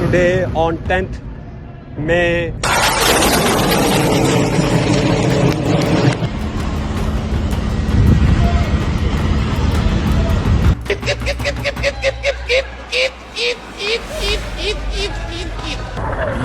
Today on 10th May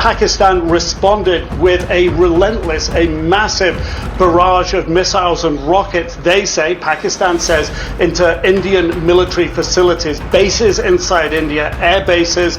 Pakistan responded with a relentless, a massive barrage of missiles and rockets, they say, Pakistan says, into Indian military facilities, bases inside India, air bases.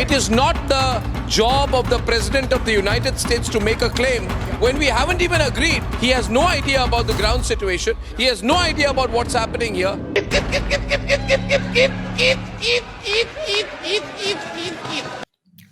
It is not the job of the President of the United States to make a claim when we haven't even agreed. He has no idea about the ground situation. He has no idea about what's happening here.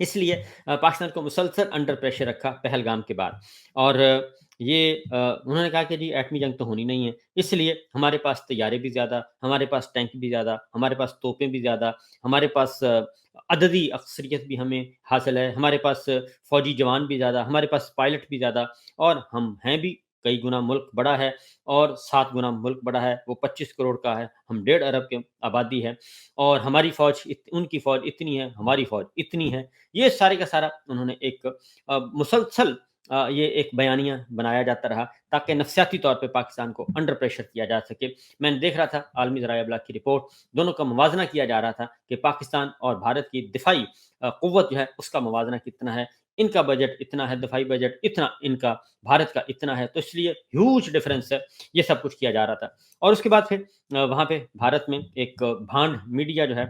اس لیے پاکستان کو مسلسل under pressure رکھا پہلگام کے بعد، اور یہ انہوں نے کہا کہ جی ایٹمی جنگ تو ہونی نہیں ہے، اس لیے ہمارے پاس طیارے بھی زیادہ، ہمارے پاس ٹینک بھی زیادہ، ہمارے پاس توپیں بھی زیادہ، ہمارے پاس عددی اکثریت بھی ہمیں حاصل ہے، ہمارے پاس فوجی جوان بھی زیادہ، ہمارے پاس پائلٹ بھی زیادہ، اور ہم ہیں بھی کئی گنا ملک بڑا ہے، اور 7 گنا ملک بڑا ہے، وہ 25 کروڑ کا ہے، ہم 1.5 ارب کی آبادی ہے، اور ہماری فوج ان کی فوج اتنی ہے، ہماری فوج اتنی ہے۔ یہ سارے کا سارا انہوں نے ایک مسلسل یہ ایک بیانیہ بنایا جاتا رہا تاکہ نفسیاتی طور پہ پاکستان کو انڈر پریشر کیا جا سکے۔ میں نے دیکھ رہا تھا عالمی ذرائع ابلاغ کی رپورٹ، دونوں کا موازنہ کیا جا رہا تھا کہ پاکستان اور بھارت کی دفاعی قوت جو ہے اس کا موازنہ کتنا ہے، ان کا بجٹ اتنا ہے، دفاعی بجٹ اتنا، ان کا بھارت کا اتنا ہے، تو اس لیے ہیوج ڈفرینس ہے، یہ سب کچھ کیا جا رہا تھا۔ اور اس کے بعد پھر وہاں پہ بھارت میں ایک بھانڈ میڈیا جو ہے،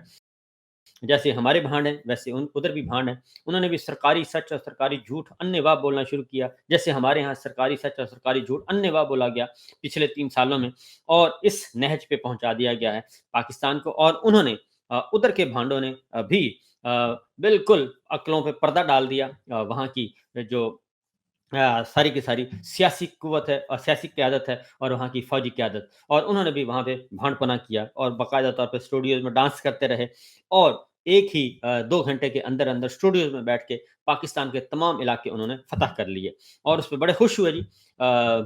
جیسے ہمارے بھانڈ ہیں ویسے ادھر بھی بھانڈ ہیں، انہوں نے بھی سرکاری سچ اور سرکاری جھوٹ انواع بولنا شروع کیا، جیسے ہمارے ہاں سرکاری سچ اور سرکاری جھوٹ انواع بولا گیا پچھلے 3 سالوں میں، اور اس نہج پہ پہنچا دیا گیا ہے پاکستان کو، اور انہوں نے ادھر کے بھانڈوں نے بھی بالکل عقلوں پہ پردہ ڈال دیا، وہاں کی جو ساری کی ساری سیاسی قوت ہے اور سیاسی قیادت ہے اور وہاں کی فوجی قیادت، اور انہوں نے بھی وہاں پہ بھانڈ پنا کیا اور باقاعدہ طور پہ اسٹوڈیوز میں ڈانس کرتے رہے، اور ایک ہی 2 گھنٹے کے اندر اندر اسٹوڈیوز میں بیٹھ کے پاکستان کے تمام علاقے انہوں نے فتح کر لیے، اور اس پہ بڑے خوش ہوئے جی،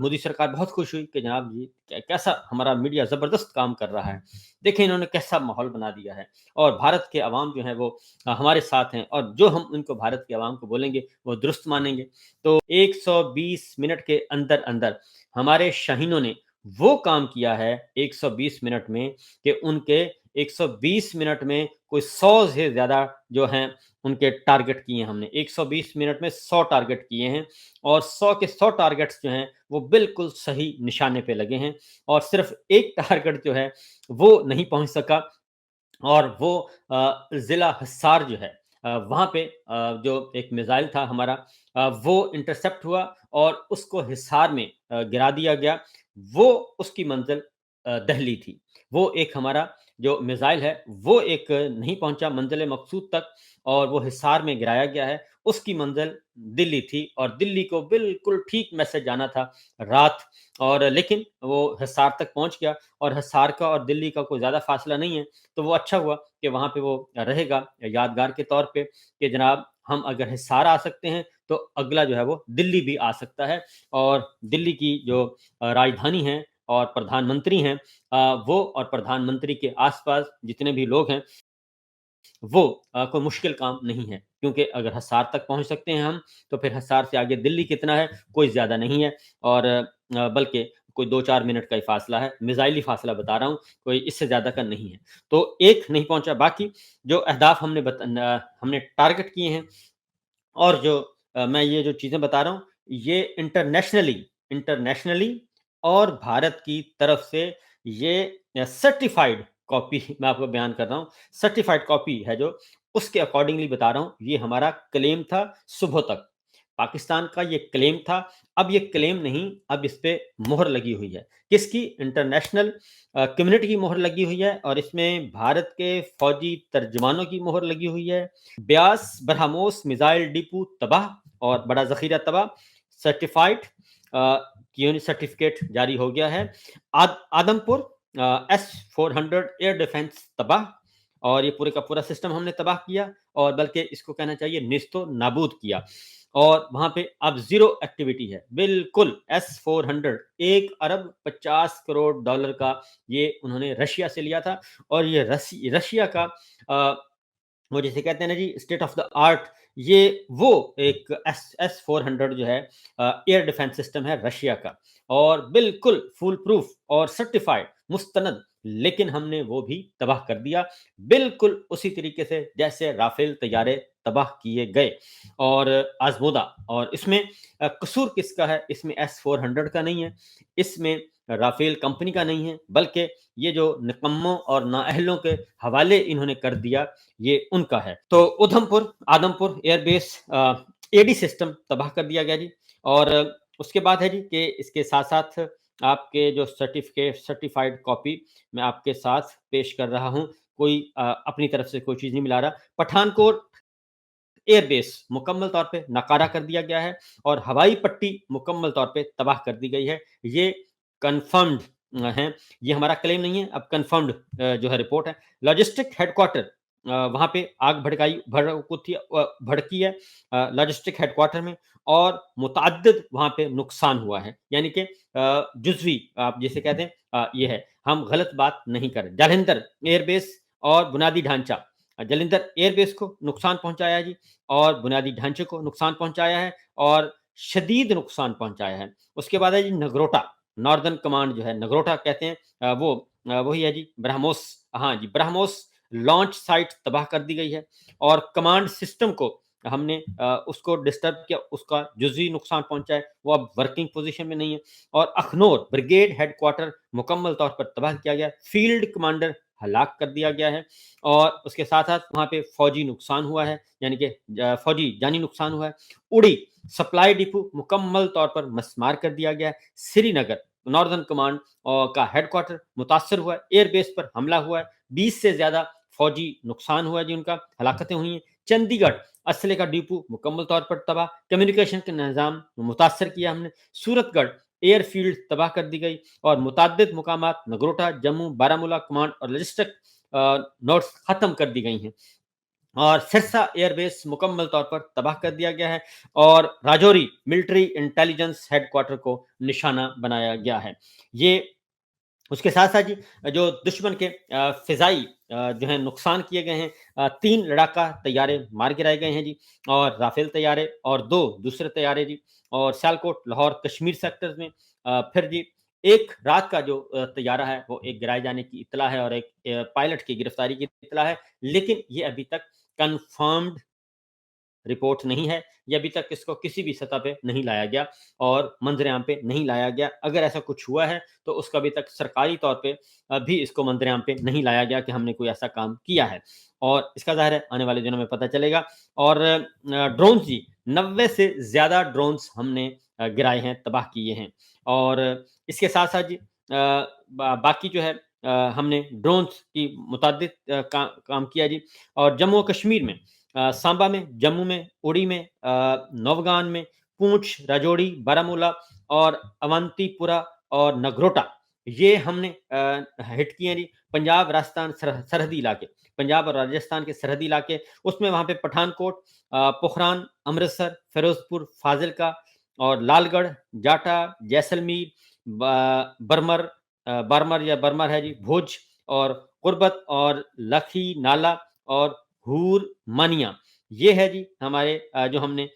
مودی سرکار بہت خوش ہوئی کہ جناب جی کیسا ہمارا میڈیا زبردست کام کر رہا ہے، دیکھیں انہوں نے کیسا ماحول بنا دیا ہے، اور بھارت کے عوام جو ہیں وہ ہمارے ساتھ ہیں، اور جو ہم ان کو بھارت کے عوام کو بولیں گے وہ درست مانیں گے۔ تو 120 منٹ کے اندر اندر ہمارے شاہینوں نے وہ کام کیا ہے 120 منٹ میں کہ ان کے 120 منٹ میں کوئی 100 سے زیادہ جو ہیں ان کے ٹارگٹ کیے ہیں ہم نے، 120 منٹ میں 100 ٹارگٹ کیے ہیں، اور 100 کے 100 ٹارگٹس جو ہیں وہ بالکل صحیح نشانے پہ لگے ہیں، اور صرف ایک ٹارگٹ جو ہے وہ نہیں پہنچ سکا، اور وہ ضلع حصار جو ہے وہاں پہ جو ایک میزائل تھا ہمارا وہ انٹرسپٹ ہوا اور اس کو حصار میں گرا دیا گیا، وہ اس کی منزل دہلی تھی، وہ ایک ہمارا جو میزائل ہے وہ ایک نہیں پہنچا منزل مقصود تک، اور وہ حصار میں گرایا گیا ہے، اس کی منزل دلی تھی، اور دلی کو بالکل ٹھیک میسج جانا تھا رات، اور لیکن وہ حصار تک پہنچ گیا، اور حصار کا اور دلی کا کوئی زیادہ فاصلہ نہیں ہے، تو وہ اچھا ہوا کہ وہاں پہ وہ رہے گا یادگار کے طور پہ کہ جناب ہم اگر حصار آ سکتے ہیں تو اگلا جو ہے وہ دلی بھی آ سکتا ہے، اور دلی کی جو راجدھانی ہے اور پردھان منتری ہیں وہ اور پردھان منتری کے آس پاس جتنے بھی لوگ ہیں وہ کوئی مشکل کام نہیں ہے، کیونکہ اگر حصار تک پہنچ سکتے ہیں ہم تو پھر حصار سے آگے دلی کتنا ہے، کوئی زیادہ نہیں ہے، اور بلکہ کوئی 2-4 منٹ کا ہی فاصلہ ہے، میزائلی فاصلہ بتا رہا ہوں، کوئی اس سے زیادہ کا نہیں ہے، تو ایک نہیں پہنچا، باقی جو اہداف ہم نے ٹارگٹ کیے ہیں، اور جو میں یہ جو چیزیں بتا رہا ہوں یہ انٹرنیشنلی اور بھارت کی طرف سے یہ سرٹیفائیڈ کاپی میں آپ کو بیان کر رہا ہوں، سرٹیفائیڈ کاپی ہے جو اس کے اکارڈنگلی بتا رہا ہوں، یہ ہمارا کلیم تھا صبح تک، پاکستان کا یہ کلیم تھا، اب یہ کلیم نہیں، اب اس پہ مہر لگی ہوئی ہے، کس کی؟ انٹرنیشنل کمیونٹی کی مہر لگی ہوئی ہے، اور اس میں بھارت کے فوجی ترجمانوں کی مہر لگی ہوئی ہے۔ بیاس برہموس میزائل ڈپو تباہ اور بڑا ذخیرہ تباہ، سرٹیفائڈ سرٹیفکیٹ جاری ہو گیا ہے۔ آدم پور S-400 ایئر ڈیفنس تباہ، اور یہ پورے کا پورا سسٹم ہم نے تباہ کیا، اور بلکہ اس کو کہنا چاہیے نیست و نابود کیا، اور وہاں پہ اب زیرو ایکٹیویٹی ہے بالکل۔ S-400 1 ارب 50 کروڑ ڈالر کا یہ انہوں نے رشیا سے لیا تھا، اور یہ رشیا کا وہ جیسے کہتے ہیں نا جی اسٹیٹ آف دا آرٹ، یہ وہ ایک S-400 جو ہے ایئر ڈیفنس سسٹم ہے رشیا کا، اور بالکل فول پروف اور سرٹیفائڈ مستند، لیکن ہم نے وہ بھی تباہ کر دیا بالکل اسی طریقے سے جیسے رافیل طیارے تباہ کیے گئے اور آزمودہ۔ اور اس میں قصور کس کا ہے؟ اس میں S-400 کا نہیں ہے، اس میں رافیل کمپنی کا نہیں ہے، بلکہ یہ جو نکموں اور نااہلوں کے حوالے انہوں نے کر دیا یہ ان کا ہے۔ تو آدم پور ایئر بیس AD سسٹم تباہ کر دیا گیا جی، اور اس کے بعد ہے جی کہ اس کے ساتھ ساتھ آپ کے جو سرٹیفائیڈ کاپی میں آپ کے ساتھ پیش کر رہا ہوں، کوئی اپنی طرف سے کوئی چیز نہیں ملا رہا۔ پٹھان کوٹ ایئر بیس مکمل طور پہ ناکارہ کر دیا گیا ہے اور ہوائی پٹی مکمل طور پہ تباہ کر دی گئی ہے. یہ کنفرمڈ ہیں, یہ ہمارا کلیم نہیں ہے, اب کنفرمڈ جو ہے رپورٹ ہے. لاجسٹک ہیڈ کوارٹر وہاں پہ آگ بھڑکی ہے لاجسٹک ہیڈ کوارٹر میں, اور متعدد وہاں پہ نقصان ہوا ہے. یعنی کہ جزوی آپ جیسے کہتے ہیں یہ ہے, ہم غلط بات نہیں کر رہے. جالندھر ایئر بیس اور بنیادی ڈھانچہ, جلندھر ایئر بیس کو نقصان پہنچایا جی, اور بنیادی ڈھانچے کو نقصان پہنچایا ہے اور شدید نقصان پہنچایا ہے. اس کے بعد ہے جی نگروٹا, ناردرن کمانڈ جو ہے نگروٹا کہتے ہیں وہ وہی ہے جی برہموس, ہاں جی برہموس لانچ سائٹ تباہ کر دی گئی ہے اور کمانڈ سسٹم کو ہم نے اس کو ڈسٹرب کیا, اس کا جزوی نقصان پہنچا ہے, وہ اب ورکنگ پوزیشن میں نہیں ہے. اور اخنور بریگیڈ ہیڈ کوارٹر مکمل طور پر تباہ کیا گیا, فیلڈ کمانڈر ہلاک کر دیا گیا ہے, اور اس کے ساتھ ساتھ وہاں پہ فوجی نقصان ہوا ہے, یعنی کہ فوجی جانی نقصان ہوا ہے. اڑی سپلائی ڈپو مکمل طور پر مسمار کر دیا گیا ہے. سری نگر ناردرن کمانڈ کا ہیڈ کوارٹر متاثر ہوا ہے, ایئر بیس پر حملہ ہوا ہے, 20 سے زیادہ فوجی نقصان ہوا ہے جن کا ہلاکتیں ہوئی ہیں. چندی گڑھ اسلحے کا ڈپو مکمل طور پر تباہ, کمیونیکیشن کے نظام متاثر کیا ہم نے. سورت گڑھ ایئر فیلڈ تباہ کر دی گئی اور متعدد مقامات نگروٹا, جموں, بارامولہ کمانڈ اور لاجسٹک نوٹس ختم کر دی گئی ہیں. اور سرسا ایئر بیس مکمل طور پر تباہ کر دیا گیا ہے اور Rajouri military intelligence head quarter کو نشانہ بنایا گیا ہے. یہ اس کے ساتھ ساتھ جی جو دشمن کے فضائی جو ہیں نقصان کیے گئے ہیں, 3 لڑاکا طیارے مار گرائے گئے ہیں جی, اور رافیل طیارے اور 2 دوسرے طیارے جی, اور سیالکوٹ لاہور کشمیر سیکٹرز میں. پھر جی ایک رات کا جو طیارہ ہے وہ ایک گرائے جانے کی اطلاع ہے اور ایک پائلٹ کی گرفتاری کی اطلاع ہے, لیکن یہ ابھی تک کنفرمڈ رپورٹ نہیں ہے, یہ ابھی تک اس کو کسی بھی سطح پہ نہیں لایا گیا اور منظر عام پہ نہیں لایا گیا. اگر ایسا کچھ ہوا ہے تو اس کا ابھی تک سرکاری طور پہ بھی اس کو منظر عام پہ نہیں لایا گیا کہ ہم نے کوئی ایسا کام کیا ہے, اور اس کا ظاہر ہے آنے والے دنوں میں پتہ چلے گا. اور ڈرونز جی 90 سے زیادہ ڈرونز ہم نے گرائے ہیں, تباہ کیے ہیں. اور اس کے ساتھ ساتھ جی باقی جو ہے ہم نے ڈرونز کی متعدد کام کیا جی. اور جموں و کشمیر میں سامبا میں, جموں میں, اڑی میں, نوگان میں, پونچھ, راجوڑی, بارامولہ اور اونتی پورا اور نگروٹا, یہ ہم نے ہٹ کیے ہیں جی. پنجاب راجستھان سرحدی علاقے, پنجاب اور راجستھان کے سرحدی علاقے, اس میں وہاں پہ پٹھان کوٹ, پوکھران, امرتسر, فیروز پور, فاضلکا اور لال گڑھ, جاٹا, جیسلمیر, بارمر یا برمر ہے جی, بھوج اور قربت اور لکھی نالا اور ہور مانیا, یہ ہے جی ہمارے جو ہم نے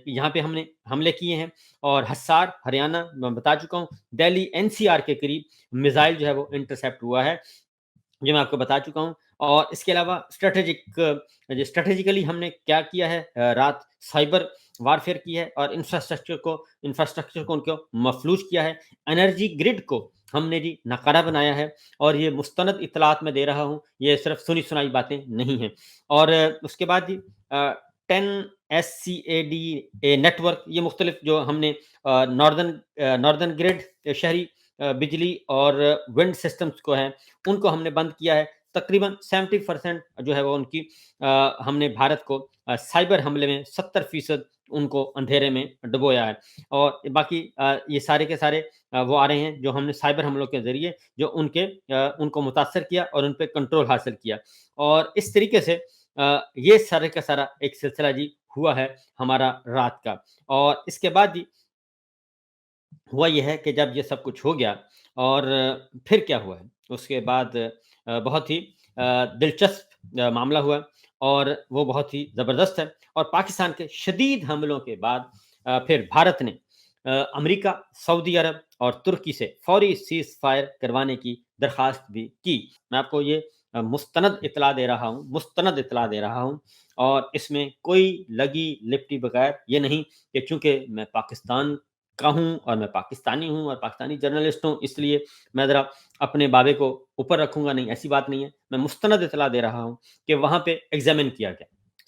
یہاں پہ ہم نے حملے کیے ہیں. اور حسار ہریانہ میں بتا چکا ہوں. دہلی NCR کے قریب میزائل جو ہے وہ انٹرسیپٹ ہوا ہے, جو میں آپ کو بتا چکا ہوں. اور اس کے علاوہ اسٹریٹجیکلی ہم نے کیا کیا ہے, رات سائبر وارفیئر کی ہے اور انفراسٹرکچر کو ان کو مفلوج کیا ہے. انرجی گرڈ کو ہم نے جی ناکارہ بنایا ہے, اور یہ مستند اطلاعات میں دے رہا ہوں, یہ صرف سنی سنائی باتیں نہیں ہیں. اور اس کے بعد جی 10 SCADA نیٹ ورک, یہ مختلف جو ہم نے ناردرن گرڈ شہری بجلی اور ونڈ سسٹمز کو ہیں ان کو ہم نے بند کیا ہے. تقریباً 70% جو ہے وہ ان کی ہم نے بھارت کو سائبر حملے میں 70% ان کو اندھیرے میں ڈبویا ہے. اور باقی یہ سارے کے سارے وہ آ رہے ہیں جو ہم نے سائبر حملوں کے ذریعے جو ان کو متاثر کیا اور ان پہ کنٹرول حاصل کیا. اور اس طریقے سے یہ سارے کا سارا ایک سلسلہ جی ہوا ہے ہمارا رات کا. اور اس کے بعد جی ہوا یہ ہے کہ جب یہ سب کچھ ہو گیا اور پھر کیا ہوا ہے, اس کے بعد بہت ہی دلچسپ معاملہ ہوا اور وہ بہت ہی زبردست ہے. اور پاکستان کے شدید حملوں کے بعد پھر بھارت نے امریکہ, سعودی عرب اور ترکی سے فوری سیز فائر کروانے کی درخواست بھی کی. میں آپ کو یہ مستند اطلاع دے رہا ہوں اور اس میں کوئی لگی لپٹی بغیر یہ نہیں کہ چونکہ میں پاکستان کا ہوں اور میں پاکستانی ہوں اور پاکستانی جرنلسٹ ہوں اس لیے میں ذرا اپنے بابے کو اوپر رکھوں گا, نہیں, ایسی بات نہیں ہے. میں مستند اطلاع دے رہا ہوں کہ وہاں پہ ایگزامن کیا گیا,